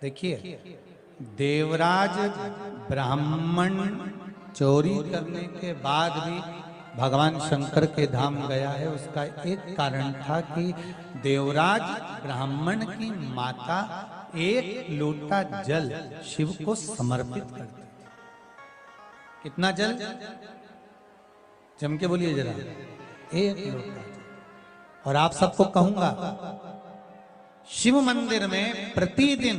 देखिए, देवराज ब्राह्मण चोरी करने के बाद भी भगवान शंकर के धाम गया है। उसका एक कारण था कि देवराज ब्राह्मण की माता एक लोटा जल शिव को समर्पित करती। कितना जल? जम के बोलिए जरा। एक लोटा। और आप सबको कहूंगा, शिव मंदिर में प्रतिदिन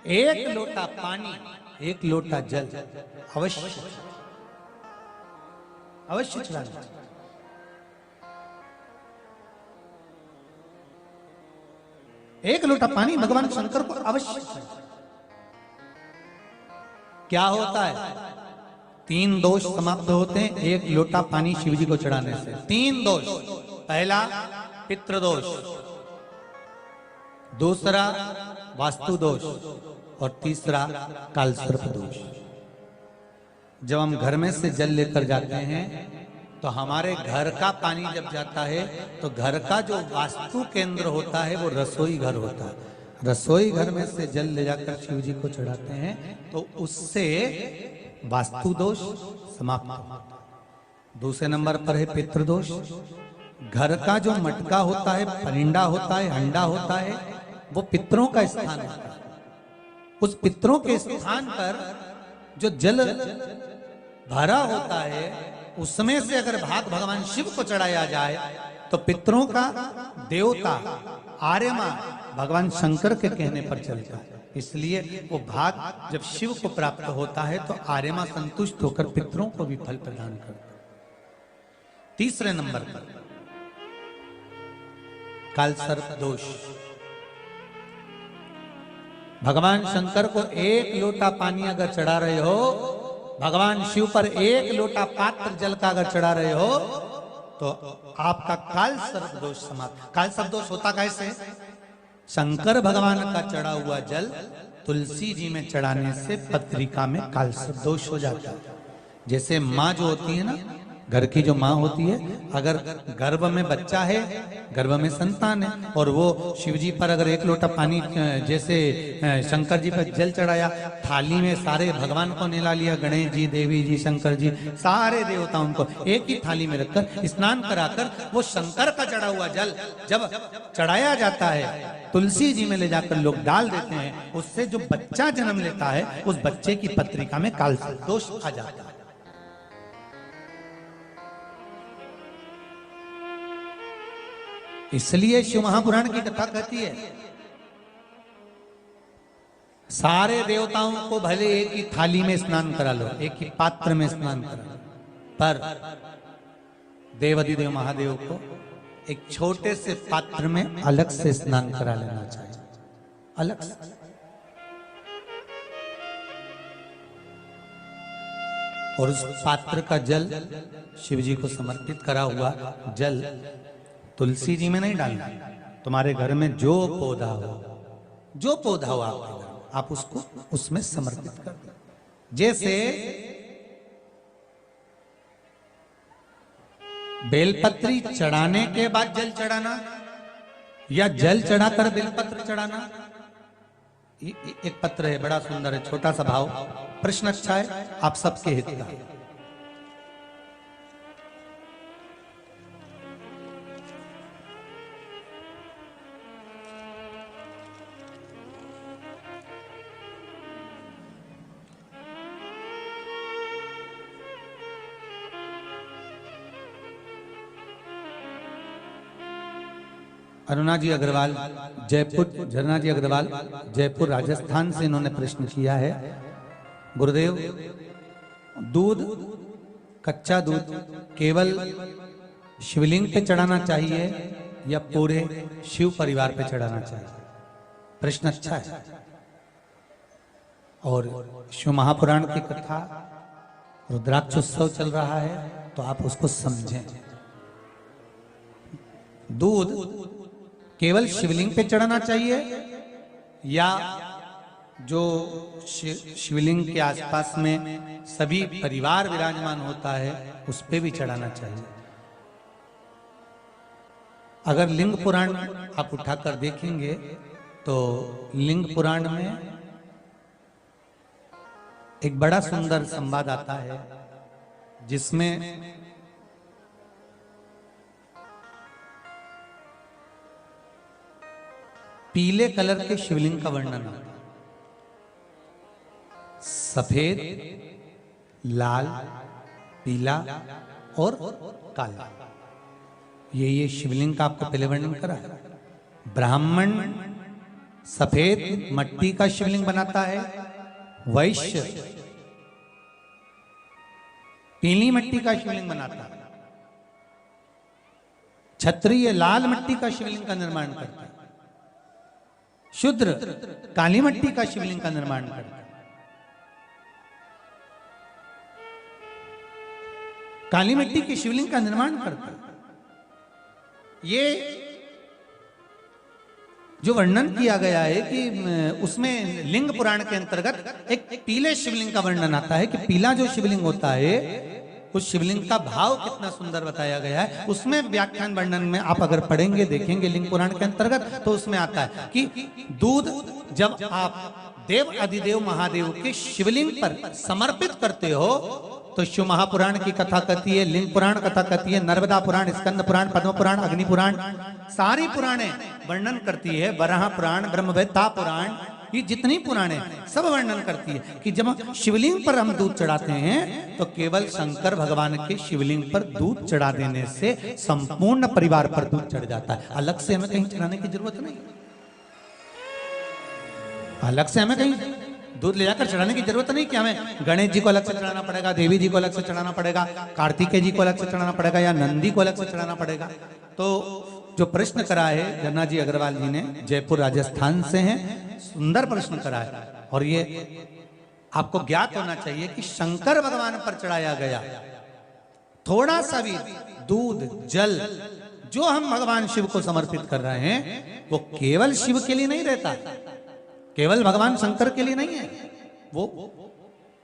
एक लोटा पानी, एक लोटा जल अवश्य अवश्य चढ़ाना। एक लोटा पानी भगवान शंकर को अवश्य। क्या होता है? 3 दोष समाप्त होते हैं एक लोटा पानी शिव जी को चढ़ाने से। 3 दोष। पहला पितृदोष, दूसरा वास्तु दोष और तीसरा कालसर्प दोष। जब हम घर में से जल लेकर जाते हैं तो हमारे घर का पानी जब जाता है तो घर का जो वास्तु केंद्र होता है वो रसोई घर होता है। रसोई घर में से जल ले जाकर शिव जी को चढ़ाते हैं तो उससे वास्तु दोष समाप्त होता है। दूसरे नंबर पर है पितृदोष। घर का जो मटका होता है, परिंडा होता है, हंडा होता है, वो पितरों का स्थान होता है। उस पितरों के स्थान पर जो जल भरा होता है उसमें से अगर भाग भगवान शिव को चढ़ाया जाए तो पितरों का देवता आर्यमा भगवान शंकर के कहने पर चलता है। इसलिए वो भाग जब शिव को प्राप्त होता है तो आर्यमा संतुष्ट होकर पितरों को भी फल प्रदान करता है। तीसरे नंबर पर कालसर्प दोष। भगवान शंकर को एक लोटा पानी अगर चढ़ा रहे हो, भगवान शिव पर एक लोटा पात्र जल का अगर चढ़ा रहे हो तो आपका कालसर्प दोष समाप्त। कालसर्प दोष होता कैसे? शंकर भगवान का चढ़ा हुआ जल तुलसी जी में चढ़ाने से पत्रिका में कालसर्प दोष हो जाता है। जैसे माँ जो होती है ना, घर की जो माँ होती है, अगर गर्भ में बच्चा है, गर्भ में संतान है, और वो शिव जी पर अगर एक लोटा पानी जैसे शंकर जी पर जल चढ़ाया, थाली में सारे भगवान को निला लिया, गणेश जी, देवी जी, शंकर जी, सारे देवताओं को एक ही थाली में रखकर स्नान कराकर वो शंकर का चढ़ा हुआ जल जब चढ़ाया जाता है तुलसी जी में ले जाकर लोग डाल देते हैं, उससे जो बच्चा जन्म लेता है उस बच्चे की पत्रिका में कालसर्प दोष आ जाता है। इसलिए शिव महापुराण की कथा कहती है सारे देवताओं को भले एक ही थाली में स्नान करा लो, एक ही पात्र में स्नान करा लो, पर देवाधिदेव महादेव को एक छोटे से पात्र में अलग से स्नान करा लेना चाहिए, अलग से। और उस पात्र का जल शिव जी को समर्पित करा हुआ जल तुलसी जी में नहीं डालना। तुम्हारे घर में जो पौधा हो आप उसको उसमें समर्पित कर दो। जैसे बेलपत्री चढ़ाने के बाद जल चढ़ाना या जल चढ़ाकर बेलपत्र चढ़ाना। एक पत्र है, बड़ा सुंदर है, छोटा सा भाव, प्रश्न अच्छा है, आप सबके हित का। अरुणा जी अग्रवाल जयपुर, झरना जी अग्रवाल जयपुर राजस्थान से इन्होंने प्रश्न किया है, गुरुदेव दूध, कच्चा दूध केवल शिवलिंग पे चढ़ाना चाहिए या पूरे शिव परिवार पे चढ़ाना चाहिए? प्रश्न अच्छा है। और शिव महापुराण की कथा रुद्राक्ष उत्सव चल रहा है तो आप उसको समझें। दूध केवल शिवलिंग पे चढ़ाना चाहिए या जो शिवलिंग के आसपास में सभी परिवार विराजमान होता है उस पे भी चढ़ाना चाहिए? अगर लिंग पुराण आप उठाकर देखेंगे तो लिंग पुराण में एक बड़ा सुंदर संवाद आता है जिसमें पीले कलर के शिवलिंग का वर्णन आता है। सफेद, लाल, पीला और काला, ये शिवलिंग का आपको पहले वर्णन करा है। ब्राह्मण सफेद मट्टी का शिवलिंग बनाता है, वैश्य पीली मिट्टी का शिवलिंग बनाता है, क्षत्रिय लाल मिट्टी का शिवलिंग का निर्माण करता है, शूद्र काली मिट्टी का शिवलिंग का निर्माण करता है। काली मिट्टी के शिवलिंग का निर्माण करता है। ये जो वर्णन किया गया है कि उसमें लिंग पुराण के अंतर्गत एक पीले शिवलिंग का वर्णन आता है कि पीला जो शिवलिंग होता है उस शिवलिंग का भाव कितना सुंदर बताया गया है। उसमें व्याख्यान वर्णन में आप अगर पढ़ेंगे देखेंगे लिंग पुराण के अंतर्गत तो उसमें आता है कि दूध जब आप देव अधिदेव महादेव के शिवलिंग पर समर्पित करते हो तो शिव महापुराण की कथा कहती है, लिंग पुराण कथा कहती है, नर्मदा पुराण, स्कंद पुराण, पद्म पुराण, अग्नि पुराण, सारी पुराणे वर्णन करती है। वराह पुराण, ब्रह्मवेत्ता पुराण, ये जितनी पुराणे सब वर्णन करती है कि जब शिवलिंग पर हम दूध चढ़ाते हैं तो केवल शंकर भगवान के शिवलिंग पर दूध चढ़ा देने से संपूर्ण परिवार पर दूध चढ़ जाता है। अलग से हमें कहीं चढ़ाने की जरूरत नहीं, अलग से हमें कहीं दूध ले जाकर चढ़ाने की जरूरत नहीं कि हमें गणेश जी को अलग से चढ़ाना पड़ेगा, देवी जी को अलग से चढ़ाना पड़ेगा, कार्तिकेय जी को अलग से चढ़ाना पड़ेगा या नंदी को अलग से चढ़ाना पड़ेगा। तो जो प्रश्न करा है जन्ना जी अग्रवाल जी ने, जयपुर राजस्थान से हैं, सुंदर प्रश्न करा है। और ये आपको ज्ञात होना चाहिए कि शंकर भगवान पर चढ़ाया गया थोड़ा सा भी दूध जल जो हम भगवान शिव को समर्पित कर रहे हैं वो केवल शिव के लिए नहीं रहता, केवल भगवान शंकर के लिए नहीं है, वो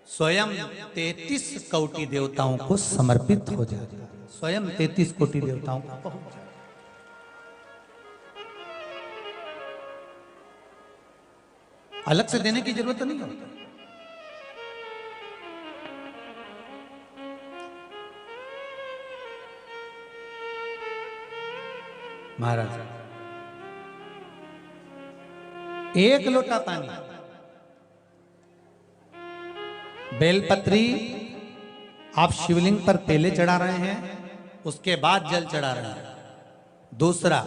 स्वयं 33 कोटि देवताओं को समर्पित हो जाता है, स्वयं 33 कोटि देवताओं को पहुंच जाता है। अलग से देने की जरूरत नहीं होती। महाराज एक लोटा पानी, बेलपत्री आप शिवलिंग पर पहले चढ़ा रहे हैं, उसके बाद जल चढ़ा रहे हैं। दूसरा,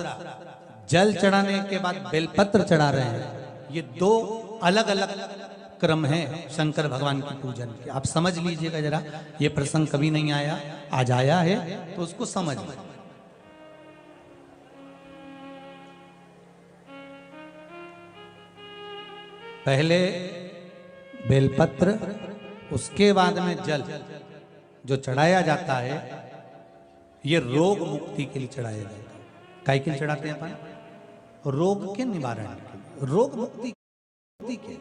जल चढ़ाने के बाद बेलपत्र चढ़ा रहे हैं। ये दो अलग अलग क्रम है शंकर भगवान की पूजन के। आप समझ लीजिएगा जरा, ये प्रसंग कभी नहीं आया, आज आया है तो उसको समझ लीजिए। पहले बेलपत्र, उसके बाद में जल जो चढ़ाया जाता है ये रोग मुक्ति के लिए चढ़ाया जाता है। काय के लिए चढ़ाते हैं अपन? रोग के निवारण के लिए, रोग मुक्ति के।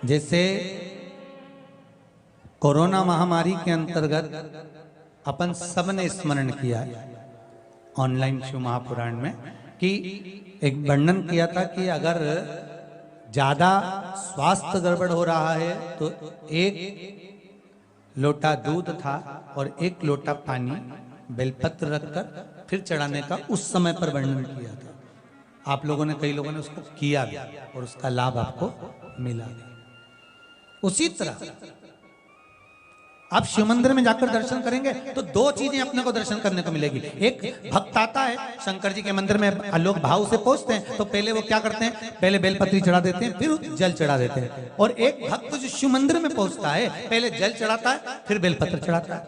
जैसे कोरोना महामारी के अंतर्गत अपन सबने स्मरण किया ऑनलाइन शिव महापुराण में कि एक वर्णन किया था कि अगर ज्यादा स्वास्थ्य गड़बड़ हो रहा है तो एक लोटा दूध था और एक लोटा पानी बेलपत्र रखकर फिर चढ़ाने का उस समय पर वर्णन किया था। आप लोगों ने, कई लोगों ने उसको किया भी और उसका लाभ आपको मिला भी। उसी तरह आप शिव मंदिर में जाकर दर्शन करेंगे तो दो चीजें अपने को दर्शन करने को मिलेगी। एक भक्त आता है शंकर जी के मंदिर में, लोग भाव से पहुंचते हैं तो पहले वो क्या करते हैं, पहले बेलपत्री चढ़ा देते हैं फिर जल चढ़ा देते हैं। और एक भक्त जो शिव मंदिर में पहुंचता है पहले जल चढ़ाता है फिर बेलपत्र चढ़ाता है।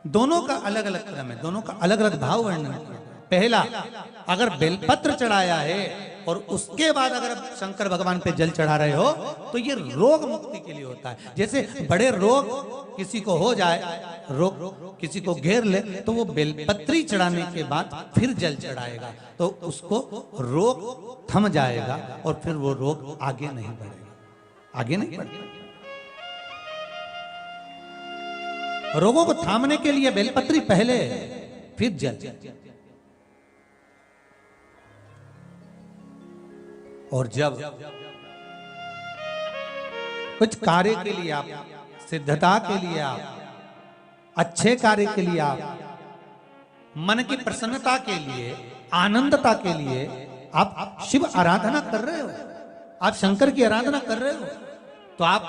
दोनों का अलग अलग क्रम है, दोनों का अलग अलग भाव वर्णन किया। पहला, अगर बेलपत्र चढ़ाया है और उसके बाद अगर शंकर भगवान पे जल चढ़ा रहे हो तो ये रोग मुक्ति के लिए होता है। जैसे बड़े रोग किसी को हो जाए, रोग किसी को घेर ले तो वो बेलपत्री चढ़ाने के बाद फिर जल चढ़ाएगा तो उसको रोग थम जाएगा और फिर वो रोग आगे नहीं बढ़ेगा, आगे नहीं बढ़ेगा। रोगों को थामने के लिए बेलपत्री पहले फिर जल। और जब कुछ कार्य के लिए आप, सिद्धता के लिए आप, अच्छे कार्य के लिए आप, मन की प्रसन्नता के लिए, आनंदता के लिए आप शिव आराधना कर रहे हो, आप शंकर की आराधना कर रहे हो, तो आप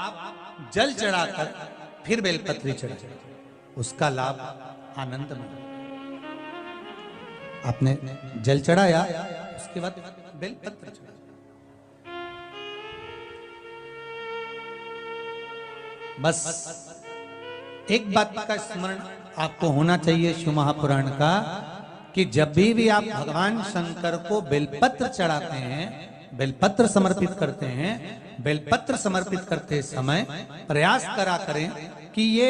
जल चढ़ाकर फिर बेलपत्री चढ़ाए, उसका लाभ आनंद में। आपने जल चढ़ाया, उसके बाद बेलपत्र चढ़ाया। बस एक बात का स्मरण आपको होना चाहिए शिव महापुराण का, कि जब भी आप भगवान शंकर को बेलपत्र चढ़ाते हैं, बेलपत्र समर्पित करते हैं, बेलपत्र समर्पित करते समय प्रयास करा करें कि ये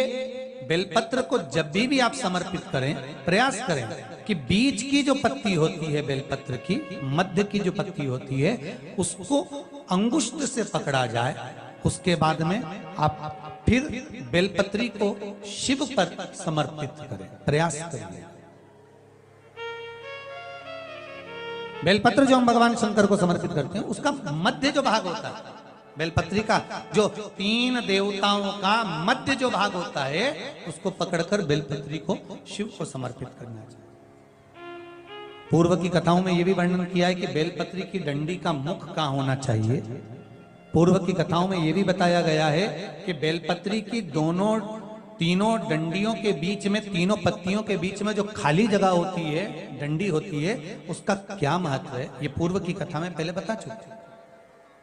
बेलपत्र को जब भी आप समर्पित करें, प्रयास करें कि बीच की जो पत्ती होती है बेलपत्र की, मध्य की जो पत्ती होती है, उसको अंगुष्ठ से पकड़ा जाए। उसके बाद में आप फिर बेलपत्री को शिव पर समर्पित करें, प्रयास करें। बेलपत्र जो हम भगवान शंकर को समर्पित करते हैं, उसका मध्य जो भाग होता है, बेलपत्री का जो 3 देवताओं का मध्य जो भाग होता है, उसको पकड़कर बेलपत्री को शिव को समर्पित करना चाहिए। पूर्व की कथाओं में यह भी वर्णन किया है कि बेलपत्री की डंडी का मुख कहां होना चाहिए। पूर्व की कथाओं में यह भी बताया गया है कि बेलपत्री की तीनों डंडियों के बीच में, तीनों पत्तियों के बीच में जो खाली जगह होती है, डंडी होती है, उसका क्या महत्व है, ये पूर्व की कथा में पहले बता चुके।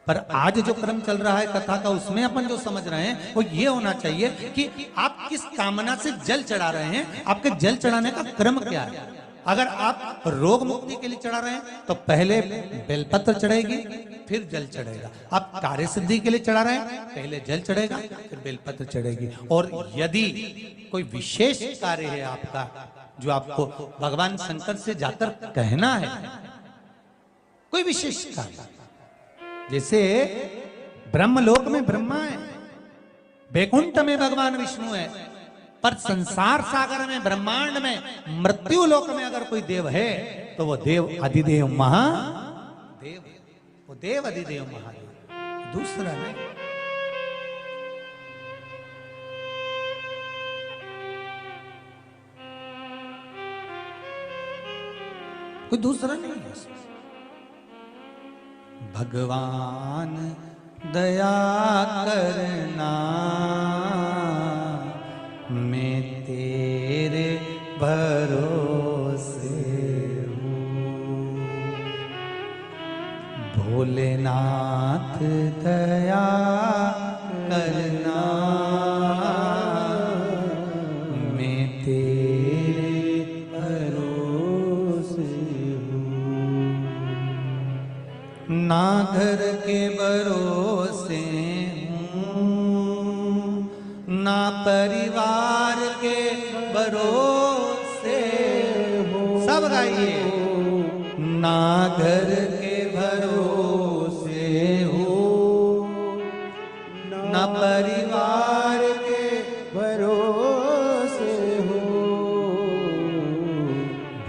पर आज जो क्रम चल रहा है कथा का, उसमें अपन जो समझ रहे हैं वो ये होना चाहिए कि आप किस कामना से जल चढ़ा रहे हैं, आपके जल चढ़ाने का क्रम क्या है। अगर आप रोग मुक्ति के लिए चढ़ा रहे हैं तो पहले बेलपत्र चढ़ेगी, फिर जल चढ़ेगा। आप कार्य सिद्धि के लिए चढ़ा रहे हैं, पहले जल चढ़ेगा, फिर बेलपत्र चढ़ेगी। और यदि कोई विशेष कार्य है आपका, जो आपको भगवान शंकर से जाकर कहना है, कोई विशेष कार्य, जैसे ब्रह्मलोक में ब्रह्मा है, वैकुंठ में भगवान विष्णु है, पर संसार सागर में, ब्रह्मांड में, मृत्यु लोक में अगर कोई देव है तो वो देव अधिदेव महादेव, वो देव अधिदेव महादेव, दूसरा नहीं। कोई दूसरा नहीं है। भगवान दया करना, मैं तेरे भरोसे हूँ। भोलेनाथ दया करना, मैं तेरे भरोसे हूँ। ना घर के भरोसे ना परिवार के भरोसे हो, सब गाइए। ना घर के भरोसे हो, ना परिवार के भरोसे हो।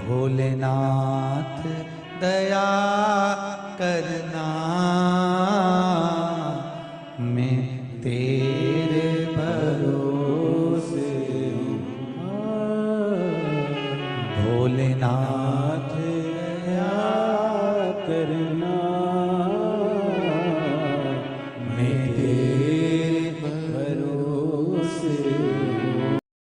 भोलेनाथ दया करना, मैं तेरे भरोसे हूँ। भोलेनाथ